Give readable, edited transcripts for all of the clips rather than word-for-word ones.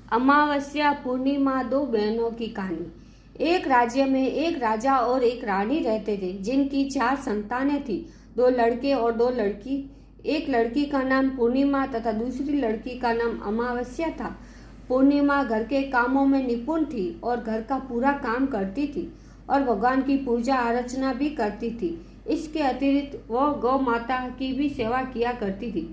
अमावस्या पूर्णिमा, दो बहनों की कहानी। एक राज्य में एक राजा और एक रानी रहते थे, जिनकी 4 संतानें थी, 2 लड़के और 2 लड़की। एक लड़की का नाम पूर्णिमा तथा दूसरी लड़की का नाम अमावस्या था। पूर्णिमा घर के कामों में निपुण थी और घर का पूरा काम करती थी और भगवान की पूजा अर्चना भी करती थी। इसके अतिरिक्त वह गौ माता की भी सेवा किया करती थी।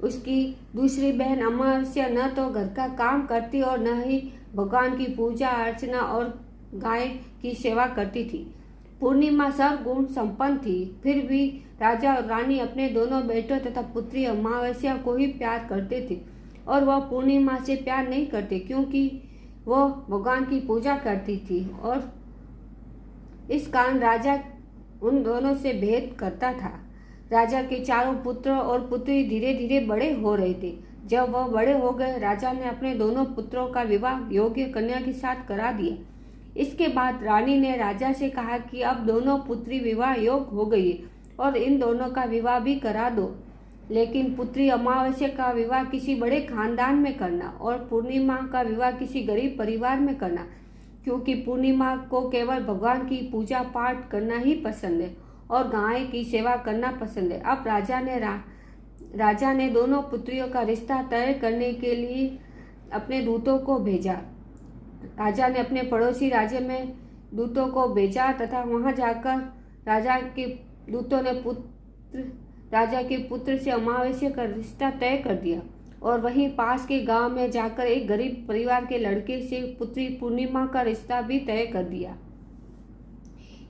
उसकी दूसरी बहन अमावस्या न तो घर का काम करती और न ही भगवान की पूजा अर्चना और गाय की सेवा करती थी। पूर्णिमा सर्वगुण संपन्न थी, फिर भी राजा और रानी अपने दोनों बेटों तथा पुत्री अमावस्या को ही प्यार करते थे और वह पूर्णिमा से प्यार नहीं करते, क्योंकि वह भगवान की पूजा करती थी और इस कारण राजा उन दोनों से भेद करता था। राजा के चारों पुत्र और पुत्री धीरे धीरे बड़े हो रहे थे। जब वह बड़े हो गए, राजा ने अपने दोनों पुत्रों का विवाह योग्य कन्या के साथ करा दिया। इसके बाद रानी ने राजा से कहा कि अब दोनों पुत्री विवाह योग्य हो गई है और इन दोनों का विवाह भी करा दो, लेकिन पुत्री अमावस्या का विवाह किसी बड़े खानदान में करना और पूर्णिमा का विवाह किसी गरीब परिवार में करना, क्योंकि पूर्णिमा को केवल भगवान की पूजा पाठ करना ही पसंद है और गाय की सेवा करना पसंद है। अब राजा ने दोनों पुत्रियों का रिश्ता तय करने के लिए अपने दूतों को भेजा। राजा ने अपने पड़ोसी राज्य में दूतों को भेजा तथा वहां जाकर राजा के दूतों ने राजा के पुत्र से अमावस्या का रिश्ता तय कर दिया और वहीं पास के गांव में जाकर एक गरीब परिवार के लड़के से पुत्री पूर्णिमा का रिश्ता भी तय कर दिया।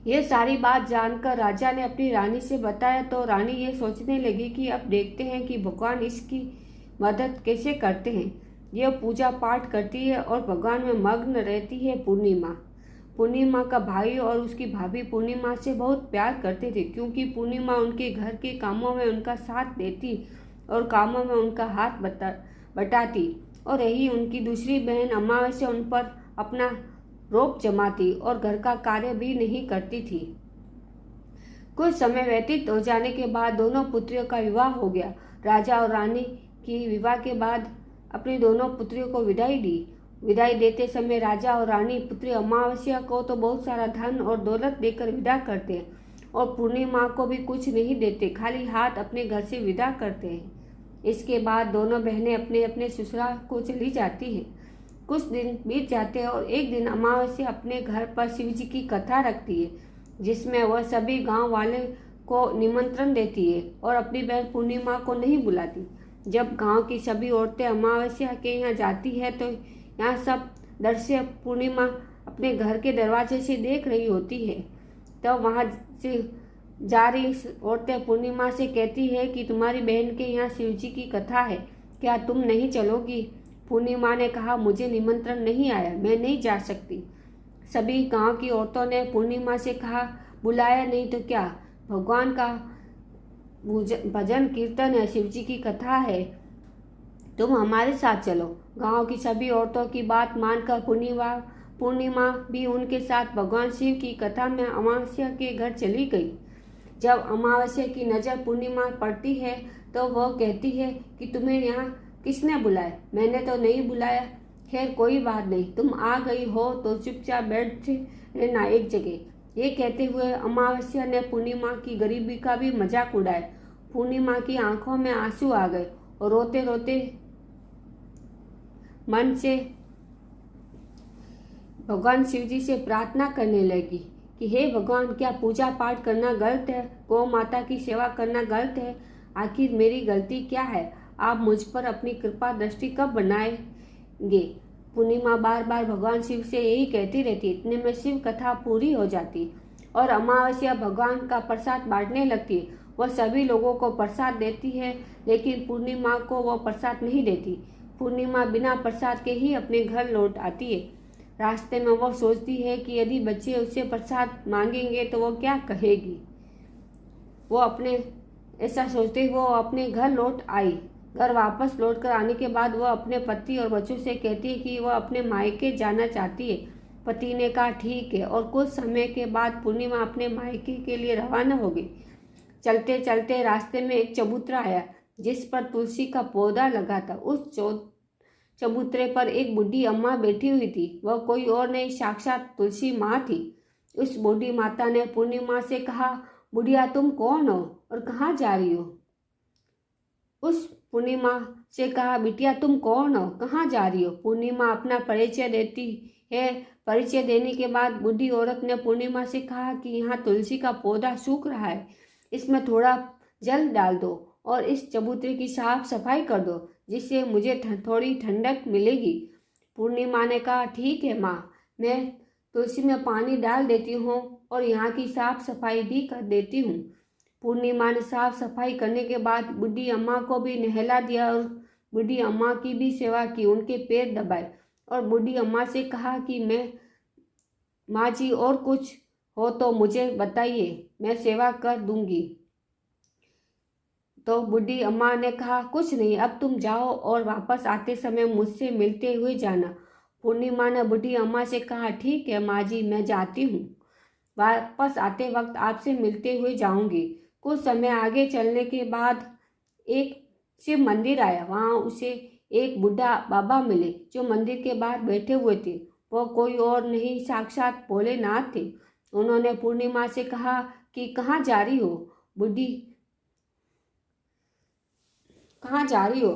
यह सारी बात जानकर राजा ने अपनी रानी से बताया तो रानी ये सोचने लगी कि अब देखते हैं कि भगवान इसकी मदद कैसे करते हैं। यह पूजा पाठ करती है और भगवान में मग्न रहती है। पूर्णिमा का भाई और उसकी भाभी पूर्णिमा से बहुत प्यार करते थे, क्योंकि पूर्णिमा उनके घर के कामों में उनका साथ देती और कामों में उनका हाथ बटाती और यही उनकी दूसरी बहन अमावस्या उन पर अपना रोब जमाती और घर का कार्य भी नहीं करती थी। कुछ समय व्यतीत हो जाने के बाद दोनों पुत्रियों का विवाह हो गया। राजा और रानी की विवाह के बाद अपनी दोनों पुत्रियों को विदाई दी। विदाई देते समय राजा और रानी पुत्री अमावस्या को तो बहुत सारा धन और दौलत देकर विदा करते हैं और पूर्णिमा को भी कुछ नहीं देते, खाली हाथ अपने घर से विदा करते हैं। इसके बाद दोनों बहनें अपने अपने ससुराल को चली जाती हैं। कुछ दिन बीत जाते हैं और एक दिन अमावस्या अपने घर पर शिव जी की कथा रखती है, जिसमें वह सभी गांव वाले को निमंत्रण देती है और अपनी बहन पूर्णिमा को नहीं बुलाती। जब गांव की सभी औरतें अमावस्या के यहाँ जाती है तो यहाँ सब दृश्य पूर्णिमा अपने घर के दरवाजे से देख रही होती है। तो वहाँ से जा रही औरतें पूर्णिमा से कहती है कि तुम्हारी बहन के यहाँ शिव जी की कथा है, क्या तुम नहीं चलोगी? पूर्णिमा ने कहा, मुझे निमंत्रण नहीं आया, मैं नहीं जा सकती। सभी गांव की औरतों ने पूर्णिमा से कहा, बुलाया नहीं तो क्या, भगवान का भजन कीर्तन है, शिव जी की कथा है, तुम हमारे साथ चलो। गांव की सभी औरतों की बात मानकर पूर्णिमा भी उनके साथ भगवान शिव की कथा में अमावस्या के घर चली गई। जब अमावस्या की नज़र पूर्णिमा पड़ती है तो वह कहती है कि तुम्हें यहाँ किसने बुलाया? मैंने तो नहीं बुलाया। खैर कोई बात नहीं, तुम आ गई हो तो चुपचाप बैठे रहना एक जगह। ये कहते हुए अमावस्या ने पूर्णिमा की गरीबी का भी मजाक उड़ाया। पूर्णिमा की आंखों में आंसू आ गए और रोते रोते मन से भगवान शिव जी से प्रार्थना करने लगी कि हे भगवान, क्या पूजा पाठ करना गलत है? गौ माता की सेवा करना गलत है? आखिर मेरी गलती क्या है? आप मुझ पर अपनी कृपा दृष्टि कब बनाएंगे? पूर्णिमा बार बार भगवान शिव से यही कहती रहती। इतने में शिव कथा पूरी हो जाती और अमावस्या भगवान का प्रसाद बांटने लगती। वह सभी लोगों को प्रसाद देती है, लेकिन पूर्णिमा को वह प्रसाद नहीं देती। पूर्णिमा बिना प्रसाद के ही अपने घर लौट आती है। रास्ते में वह सोचती है कि यदि बच्चे उससे प्रसाद मांगेंगे तो वो क्या कहेगी। ऐसा सोचते वो अपने घर लौट आई। घर वापस लौटकर आने के बाद वह अपने पति और बच्चों से कहती है कि वह अपने मायके जाना चाहती है। पति ने कहा ठीक है और कुछ समय के बाद पूर्णिमा अपने मायके के लिए रवाना हो गई। चलते चलते रास्ते में एक चबूतरा आया जिस पर तुलसी का पौधा लगा था। उस चबूतरे पर एक बूढ़ी अम्मा बैठी हुई थी। वह कोई और नहीं, साक्षात तुलसी माँ थी। उस बूढ़ी माता ने पूर्णिमा से कहा, बुढ़िया तुम कौन हो और कहाँ जा रही हो? उस पूर्णिमा से कहा, बिटिया तुम कौन हो, कहाँ जा रही हो? पूर्णिमा अपना परिचय देती है। परिचय देने के बाद बूढ़ी औरत ने पूर्णिमा से कहा कि यहाँ तुलसी का पौधा सूख रहा है, इसमें थोड़ा जल डाल दो और इस चबूतरे की साफ सफाई कर दो, जिससे मुझे थोड़ी ठंडक मिलेगी। पूर्णिमा ने कहा, ठीक है माँ, मैं तुलसी में पानी डाल देती हूँ और यहाँ की साफ सफाई भी कर देती हूँ। पूर्णिमा ने साफ सफाई करने के बाद बूढ़ी अम्मा को भी नहला दिया और बूढ़ी अम्मा की भी सेवा की, उनके पैर दबाए और बूढ़ी अम्मा से कहा कि मैं माँ जी और कुछ हो तो मुझे बताइए, मैं सेवा कर दूंगी। तो बूढ़ी अम्मा ने कहा, कुछ नहीं, अब तुम जाओ और वापस आते समय मुझसे मिलते हुए जाना। पूर्णिमा ने बूढ़ी अम्मा से कहा, ठीक है माँ जी, मैं जाती हूँ, वापस आते वक्त आपसे मिलते हुए जाऊंगी। कुछ समय आगे चलने के बाद एक शिव मंदिर आया। वहाँ उसे एक बूढ़ा बाबा मिले जो मंदिर के बाहर बैठे हुए थे। वो कोई और नहीं, साक्षात भोलेनाथ थे। उन्होंने पूर्णिमा से कहा कि कहाँ जा रही हो बूढ़ी, कहाँ जा रही हो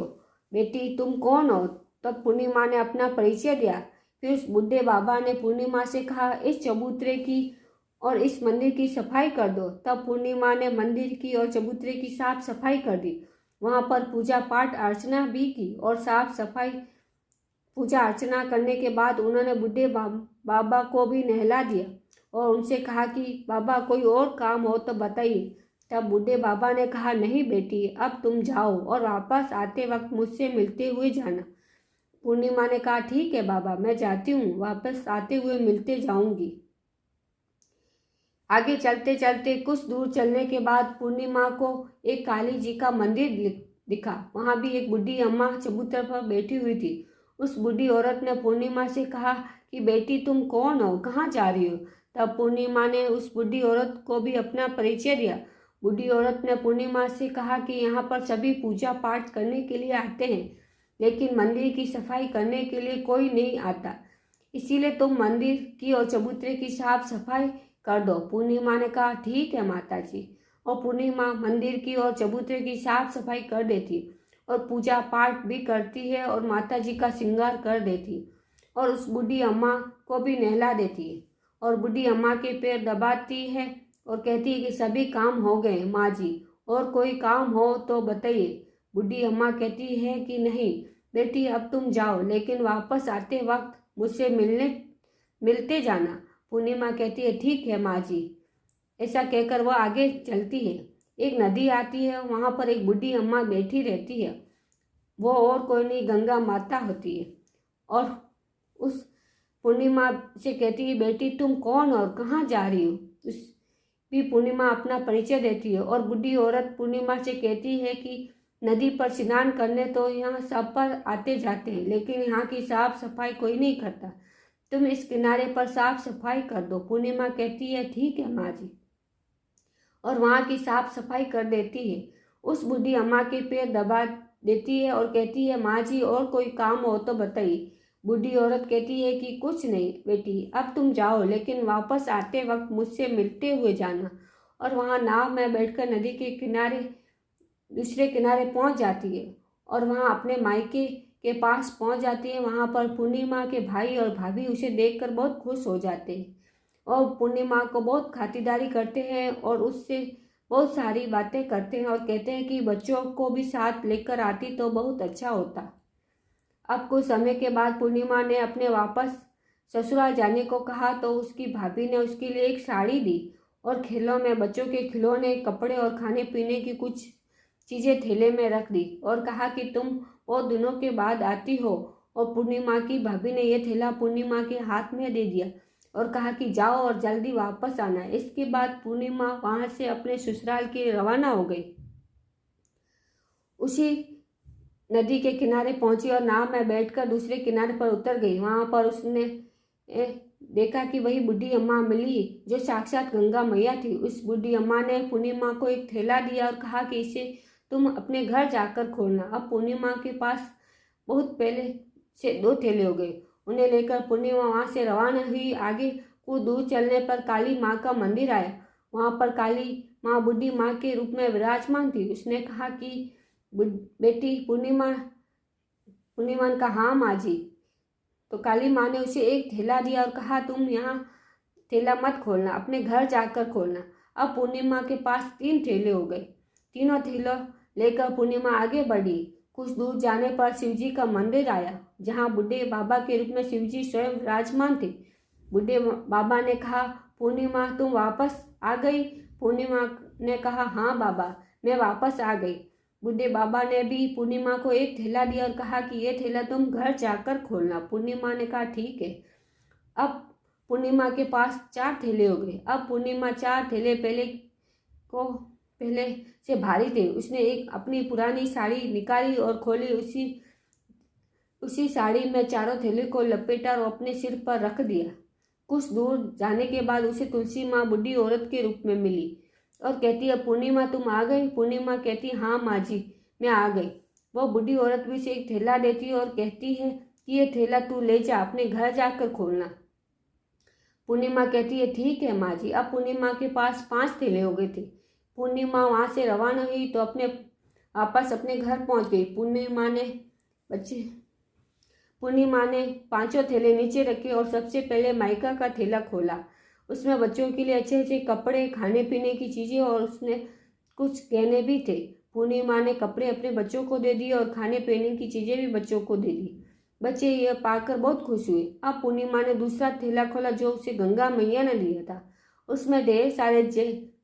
बेटी, तुम कौन हो? तब पूर्णिमा ने अपना परिचय दिया। फिर उस बूढ़े बाबा ने पूर्णिमा से कहा, इस चबूतरे की और इस मंदिर की सफाई कर दो। तब पूर्णिमा ने मंदिर की और चबूतरे की साफ सफाई कर दी। वहाँ पर पूजा पाठ अर्चना भी की और साफ सफाई पूजा अर्चना करने के बाद उन्होंने बूढ़े बाबा को भी नहला दिया और उनसे कहा कि बाबा कोई और काम हो तो बताइए। तब बूढ़े बाबा ने कहा, नहीं बेटी, अब तुम जाओ और वापस आते वक्त मुझसे मिलते हुए जाना। पूर्णिमा ने कहा, ठीक है बाबा, मैं जाती हूँ, वापस आते हुए मिलते जाऊंगी। आगे चलते चलते कुछ दूर चलने के बाद पूर्णिमा को एक काली जी का मंदिर दिखा। वहाँ भी एक बूढ़ी अम्मा चबूतरे पर बैठी हुई थी। उस बूढ़ी औरत ने पूर्णिमा से कहा कि बेटी तुम कौन हो, कहाँ जा रही हो? तब पूर्णिमा ने उस बूढ़ी औरत को भी अपना परिचय दिया। बूढ़ी औरत ने पूर्णिमा से कहा कि यहाँ पर सभी पूजा पाठ करने के लिए आते हैं, लेकिन मंदिर की सफाई करने के लिए कोई नहीं आता, इसीलिए तुम मंदिर की और चबूतरे की साफ सफाई कर दो। पूर्णिमा ने कहा, ठीक है माता जी। और पूर्णिमा मंदिर की और चबूतरे की साफ सफाई कर देती और पूजा पाठ भी करती है और माता जी का श्रृंगार कर देती और उस बूढ़ी अम्मा को भी नहला देती है और बूढ़ी अम्मा के पैर दबाती है और कहती है कि सभी काम हो गए माँ जी, और कोई काम हो तो बताइए। बूढ़ी अम्मा कहती है कि नहीं बेटी, अब तुम जाओ, लेकिन वापस आते वक्त मुझसे मिलते जाना। पूर्णिमा कहती है, ठीक है माँ जी। ऐसा कहकर वह आगे चलती है। एक नदी आती है, वहाँ पर एक बूढ़ी अम्मा बैठी रहती है। वो और कोई नहीं, गंगा माता होती है। और उस पूर्णिमा से कहती है, बेटी तुम कौन हो और कहाँ जा रही हो? उस भी पूर्णिमा अपना परिचय देती है और बूढ़ी औरत पूर्णिमा से कहती है कि नदी पर स्नान करने तो यहाँ सब पर आते जाते हैं, लेकिन यहाँ की साफ सफाई कोई नहीं करता, तुम इस किनारे पर साफ सफाई कर दो। पूर्णिमा कहती है, ठीक है माँ जी, और वहाँ की साफ सफाई कर देती है। उस बूढ़ी अम्मा के पैर दबा देती है और कहती है, माँ जी और कोई काम हो तो बताइए। बूढ़ी औरत कहती है कि कुछ नहीं बेटी, अब तुम जाओ, लेकिन वापस आते वक्त मुझसे मिलते हुए जाना। और वहाँ नाव में बैठकर नदी के किनारे दूसरे किनारे पहुँच जाती है और वहाँ अपने मायके के पास पहुँच जाती है। वहाँ पर पूर्णिमा के भाई और भाभी उसे देखकर बहुत खुश हो जाते हैं और पूर्णिमा को बहुत खातिरदारी करते हैं और उससे बहुत सारी बातें करते हैं और कहते हैं कि बच्चों को भी साथ लेकर आती तो बहुत अच्छा होता। अब कुछ समय के बाद पूर्णिमा ने अपने वापस ससुराल जाने को कहा तो उसकी भाभी ने उसके लिए एक साड़ी दी और खेलों में बच्चों के खिलौने, कपड़े और खाने पीने की कुछ चीज़ें थैले में रख दी और कहा कि तुम बहुत दिनों के बाद आती हो। और पूर्णिमा की भाभी ने यह थैला पूर्णिमा के हाथ में दे दिया और कहा कि जाओ और जल्दी वापस आना। इसके बाद पूर्णिमा वहाँ से अपने ससुराल के रवाना हो गई। उसी नदी के किनारे पहुंची और नाव में बैठकर दूसरे किनारे पर उतर गई। वहाँ पर उसने देखा कि वही बूढ़ी अम्मा मिली जो साक्षात गंगा मैया थी। उस बूढ़ी अम्मा ने पूर्णिमा को एक थैला दिया और कहा कि इसे तुम अपने घर जाकर खोलना। अब पूर्णिमा के पास बहुत पहले से 2 थैले हो गए। उन्हें लेकर पूर्णिमा वहाँ से रवाना हुई। आगे कुछ दूर चलने पर काली माँ का मंदिर आया। वहाँ पर काली माँ बूढ़ी माँ के रूप में विराजमान थी। उसने कहा कि बेटी पूर्णिमा ने कहा, हाँ माँ जी। तो काली माँ ने उसे एक थैला दिया और कहा, तुम यहाँ थैला मत खोलना, अपने घर जाकर खोलना। अब पूर्णिमा के पास 3 थैले हो गए। तीनों थैलों लेकर पूर्णिमा आगे बढ़ी। कुछ दूर जाने पर शिवजी का मंदिर आया, जहाँ बूढ़े बाबा के रूप में शिवजी स्वयं विराजमान थे। बूढ़े बाबा ने कहा, पूर्णिमा तुम वापस आ गई? पूर्णिमा ने कहा, हाँ बाबा, मैं वापस आ गई। बूढ़े बाबा ने भी पूर्णिमा को एक थैला दिया और कहा कि ये थैला तुम घर जाकर खोलना। पूर्णिमा ने कहा, ठीक है। अब पूर्णिमा के पास 4 थैले हो गए। अब पूर्णिमा 4 थैले पहले से भारी थे। उसने एक अपनी पुरानी साड़ी निकाली और खोली। उसी साड़ी में चारों थैले को लपेटा और अपने सिर पर रख दिया। कुछ दूर जाने के बाद उसे तुलसी माँ बूढ़ी औरत के रूप में मिली और कहती है, पूर्णिमा तुम आ गई? पूर्णिमा कहती, हाँ माँ जी, मैं आ गई। वह बूढ़ी औरत भी उसे एक थैला देती है और कहती है कि ये थैला तू ले जा, अपने घर जाकर खोलना। पूर्णिमा कहती है, ठीक है माँ जी। अब पूर्णिमा के पास 5 थैले हो गए थे। पूर्णिमा वहाँ से रवाना हुई तो वापस अपने घर पहुँच गई। पूर्णिमा ने 5 थैले नीचे रखे और सबसे पहले मायका का थैला खोला। उसमें बच्चों के लिए अच्छे अच्छे कपड़े, खाने पीने की चीज़ें और उसने कुछ गहने भी थे। पूर्णिमा ने कपड़े अपने बच्चों को दे दिए और खाने पीने की चीज़ें भी बच्चों को दे दी। बच्चे यह पाकर बहुत खुश हुए। अब पूर्णिमा ने दूसरा थैला खोला जो उसे गंगा मैया ने दिया था। उसमें ढेर सारे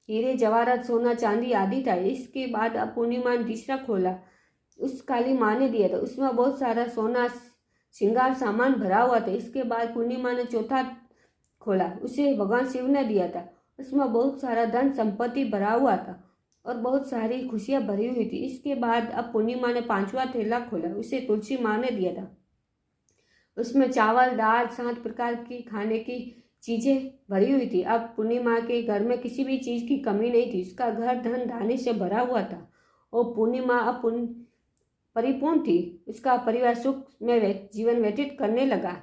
हीरे जवाहरात, सोना चांदी आदि था। इसके बाद अब पूर्णिमा ने तीसरा खोला, उस काली माँ ने दिया था। उसमें बहुत सारा सोना श्रृंगार सामान भरा हुआ था। इसके बाद पूर्णिमा ने चौथा खोला, उसे भगवान शिव ने दिया था। उसमें बहुत सारा धन संपत्ति भरा हुआ था और बहुत सारी खुशियां भरी हुई थी। इसके बाद अब पूर्णिमा ने 5वां थैला खोला, उसे तुलसी माँ ने दिया था। उसमें चावल, दाल, 7 प्रकार की खाने की चीजें भरी हुई थी। अब पूर्णिमा के घर में किसी भी चीज की कमी नहीं थी। उसका घर धन धान्य से भरा हुआ था और पूर्णिमा अब परिपूर्ण थी। उसका परिवार सुख में जीवन व्यतीत करने लगा।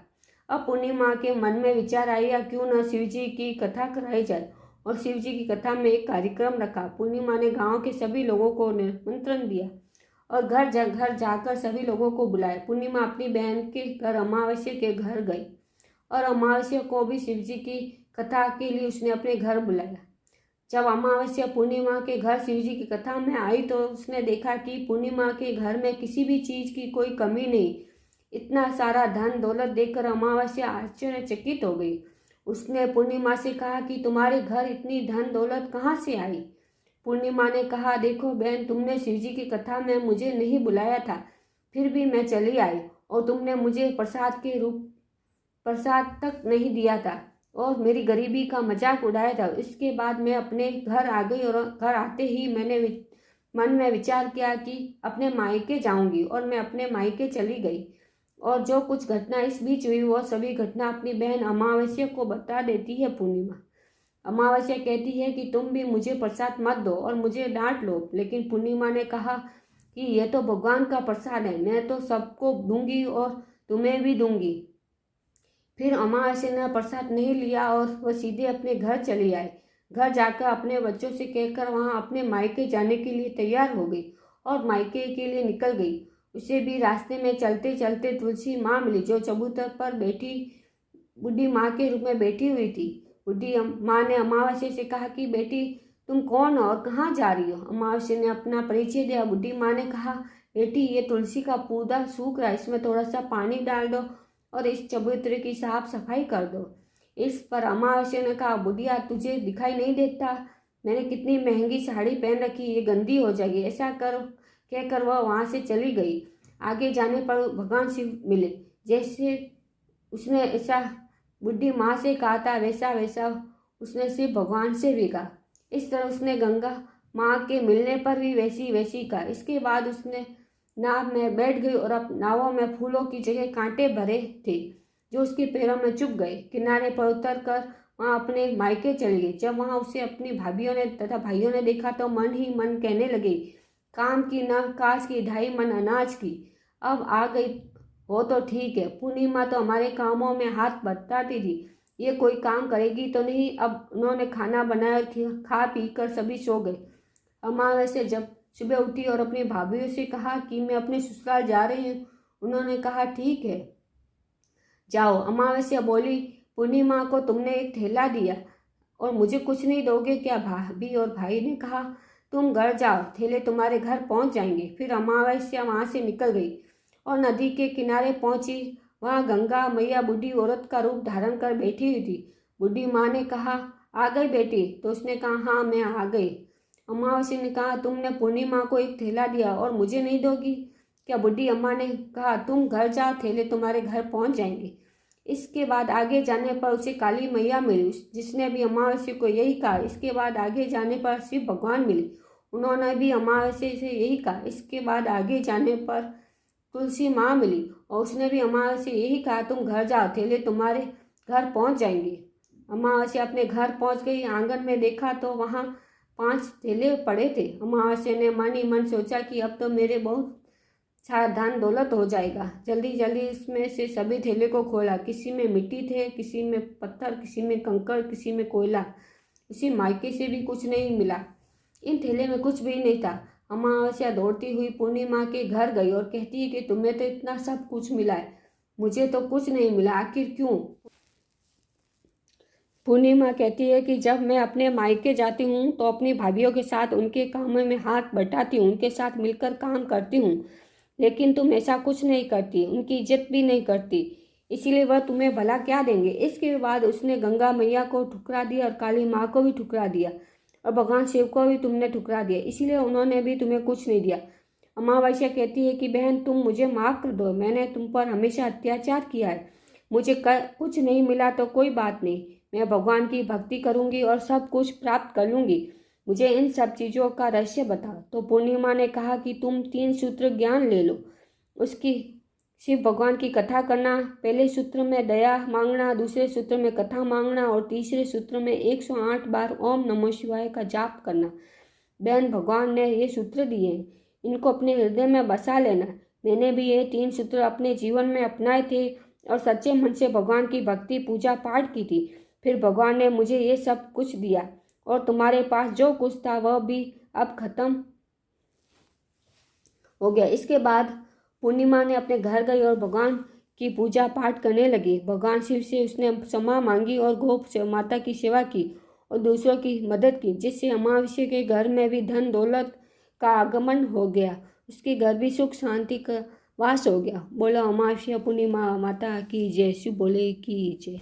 अब पूर्णिमा के मन में विचार आया, क्यों न शिवजी की कथा कराई जाए, और शिवजी की कथा में एक कार्यक्रम रखा। पूर्णिमा ने गांव के सभी लोगों को निमंत्रण दिया और घर जाकर सभी लोगों को बुलाया। पूर्णिमा अपनी बहन के घर अमावस्या के घर गई और अमावस्या को भी शिवजी की कथा के लिए उसने अपने घर बुलाया। जब अमावस्या पूर्णिमा के घर शिवजी की कथा में आई तो उसने देखा कि पूर्णिमा के घर में किसी भी चीज की कोई कमी नहीं। इतना सारा धन दौलत देखकर अमावस्या आश्चर्यचकित हो गई। उसने पूर्णिमा से कहा कि तुम्हारे घर इतनी धन दौलत कहाँ से आई? पूर्णिमा ने कहा, देखो बहन, तुमने शिवजी की कथा में मुझे नहीं बुलाया था, फिर भी मैं चली आई और तुमने मुझे प्रसाद तक नहीं दिया था और मेरी गरीबी का मजाक उड़ाया था। इसके बाद मैं अपने घर आ गई और घर आते ही मैंने मन में विचार किया कि अपने मायके जाऊंगी और मैं अपने मायके चली गई और जो कुछ घटना इस बीच हुई वह सभी घटना अपनी बहन अमावस्या को बता देती है। पूर्णिमा अमावस्या कहती है कि तुम भी मुझे प्रसाद मत दो और मुझे डांट लो, लेकिन पूर्णिमा ने कहा कि यह तो भगवान का प्रसाद है, मैं तो सबको दूंगी और तुम्हें भी दूंगी। फिर अमावस्या ने प्रसाद नहीं लिया और वह सीधे अपने घर चली आई। घर जाकर अपने बच्चों से कहकर वहां अपने मायके जाने के लिए तैयार हो गई और मायके के लिए निकल गई। उसे भी रास्ते में चलते चलते तुलसी माँ मिली, जो चबूतर पर बैठी बूढ़ी माँ के रूप में बैठी हुई थी। बूढ़ी माँ ने अमावस्या से कहा कि बेटी, तुम कौन हो और कहाँ जा रही हो? अमावस्या ने अपना परिचय दिया। बूढ़ी माँ ने कहा, बेटी, ये तुलसी का पौधा सूख रहा है, इसमें थोड़ा सा पानी डाल दो और इस चबूतरे की साफ सफाई कर दो। इस पर अमावस्या ने कहा, बुढ़िया, तुझे दिखाई नहीं देता मैंने कितनी महंगी साड़ी पहन रखी, ये गंदी हो जाएगी। ऐसा कहकर वह वहाँ से चली गई। आगे जाने पर भगवान शिव मिले। जैसे उसने ऐसा बुढ़ी माँ से कहा था वैसा वैसा उसने शिव भगवान से भी कहा। इस तरह उसने गंगा माँ के मिलने पर भी वैसी वैसी कहा। इसके बाद उसने नाव में बैठ गई और अब नावों में फूलों की जगह कांटे भरे थे जो उसके पैरों में चुभ गए। किनारे पर उतर कर वहाँ अपने मायके चली गई। जब वहाँ उसे अपनी भाभियों ने तथा भाइयों ने देखा तो मन ही मन कहने लगे, काम की न काज की, ढाई मन अनाज की। अब आ गई हो तो ठीक है, पूर्णिमा तो हमारे कामों में हाथ बटाती थी, ये कोई काम करेगी तो नहीं। अब उन्होंने खाना बनाया और खा पी कर सभी सो गए। अमावस्या जब सुबह उठी और अपनी भाभीयों से कहा कि मैं अपने ससुराल जा रही हूँ। उन्होंने कहा ठीक है जाओ। अमावस्या बोली, पूर्णिमा को तुमने एक थैला दिया और मुझे कुछ नहीं दोगे क्या? भाभी और भाई ने कहा तुम घर जाओ, थैले तुम्हारे घर पहुंच जाएंगे। फिर अमावस्या वहां से निकल गई और नदी के किनारे पहुंची। वहां गंगा मैया बूढ़ी औरत का रूप धारण कर बैठी हुई थी। बूढ़ी माँ ने कहा आ गई बेटी? तो उसने कहा हाँ मैं आ गई। अमावस्या ने कहा तुमने पूर्णिमा को एक थैला दिया और मुझे नहीं दोगी क्या? बूढ़ी अम्मा ने कहा तुम घर जाओ, थैले तुम्हारे घर पहुंच जाएंगे। इसके बाद आगे जाने पर उसे काली मैया मिली, जिसने भी अमावस्या को यही कहा। इसके बाद आगे जाने पर शिव भगवान मिले, उन्होंने भी अमावस्या से यही कहा। इसके बाद आगे जाने पर तुलसी माँ मिली और उसने भी अमावस्या यही कहा तुम घर जाओ, थैले तुम्हारे घर पहुंच जाएंगे। अमावस्या अपने घर पहुंच गई। आंगन में देखा तो वहाँ 5 थैले पड़े थे। अमावस्या ने मन ही मन सोचा कि अब तो मेरे बहुत सारा धन दौलत हो जाएगा। जल्दी जल्दी इसमें से सभी थैले को खोला। किसी में मिट्टी थे, किसी में पत्थर, किसी में कंकड़, किसी में कोयला। उसी मायके से भी कुछ नहीं मिला। इन थैले में कुछ भी नहीं था। अमावस्या दौड़ती हुई पूर्णिमा के घर गई और कहती है कि तुम्हें तो इतना सब कुछ मिला है, मुझे तो कुछ नहीं मिला, आखिर क्यों? पूर्णिमा कहती है कि जब मैं अपने मायके जाती हूँ तो अपनी भाभीयों के साथ उनके कामों में हाथ बटाती हूँ, उनके साथ मिलकर काम करती हूँ, लेकिन तुम ऐसा कुछ नहीं करती, उनकी इज्जत भी नहीं करती, इसीलिए वह तुम्हें भला क्या देंगे। इसके बाद उसने गंगा मैया को ठुकरा दिया और काली माँ को भी ठुकरा दिया और भगवान शिव को भी तुमने ठुकरा दिया, इसीलिए उन्होंने भी तुम्हें कुछ नहीं दिया। अमावस्या कहती है कि बहन तुम मुझे माफ़ कर दो, मैंने तुम पर हमेशा अत्याचार किया है, मुझे कुछ नहीं मिला तो कोई बात नहीं, मैं भगवान की भक्ति करूंगी और सब कुछ प्राप्त कर लूंगी, मुझे इन सब चीज़ों का रहस्य बता। तो पूर्णिमा ने कहा कि तुम 3 सूत्र ज्ञान ले लो। उसकी शिव भगवान की कथा करना, पहले सूत्र में दया मांगना, दूसरे सूत्र में कथा मांगना और तीसरे सूत्र में 108 बार ओम नमः शिवाय का जाप करना। बहन भगवान ने ये सूत्र दिए हैं, इनको अपने हृदय में बसा लेना। मैंने भी ये 3 सूत्र अपने जीवन में अपनाए थे और सच्चे मन से भगवान की भक्ति पूजा पाठ की थी। फिर भगवान ने मुझे ये सब कुछ दिया और तुम्हारे पास जो कुछ था वह भी अब खत्म हो गया। इसके बाद पूर्णिमा ने अपने घर गई और भगवान की पूजा पाठ करने लगी। भगवान शिव से उसने क्षमा मांगी और गौ माता की सेवा की और दूसरों की मदद की, जिससे अमावस्या के घर में भी धन दौलत का आगमन हो गया, उसके घर भी सुख शांति का वास हो गया। बोलो अमावस्या पूर्णिमा माता की जय, शिव बोले की जय।